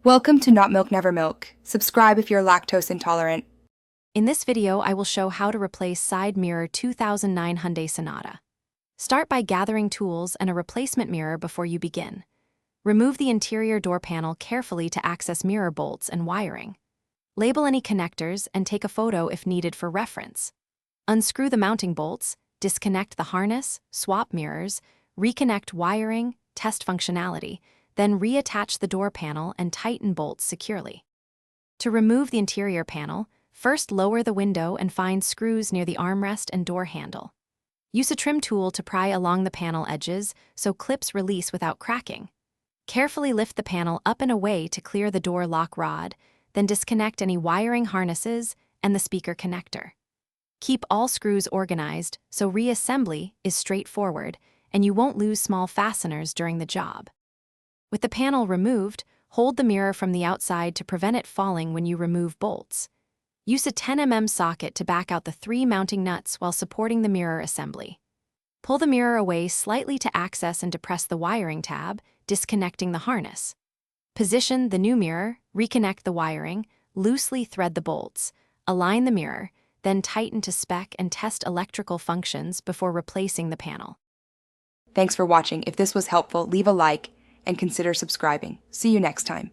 Welcome to Not Milk Never Milk. Subscribe if you're lactose intolerant. In this video, I will show how to replace side mirror 2009 Hyundai Sonata. Start by gathering tools and a replacement mirror before you begin. Remove the interior door panel carefully to access mirror bolts and wiring. Label any connectors and take a photo if needed for reference. Unscrew the mounting bolts, disconnect the harness, swap mirrors, reconnect wiring, test functionality, then reattach the door panel and tighten bolts securely. To remove the interior panel, first lower the window and find screws near the armrest and door handle. Use a trim tool to pry along the panel edges so clips release without cracking. Carefully lift the panel up and away to clear the door lock rod, then disconnect any wiring harnesses and the speaker connector. Keep all screws organized so reassembly is straightforward and you won't lose small fasteners during the job. With the panel removed, hold the mirror from the outside to prevent it falling when you remove bolts. Use a 10 mm socket to back out the 3 mounting nuts while supporting the mirror assembly. Pull the mirror away slightly to access and depress the wiring tab, disconnecting the harness. Position the new mirror, reconnect the wiring, loosely thread the bolts, align the mirror, then tighten to spec and test electrical functions before replacing the panel. Thanks for watching. If this was helpful, leave a like and consider subscribing. See you next time.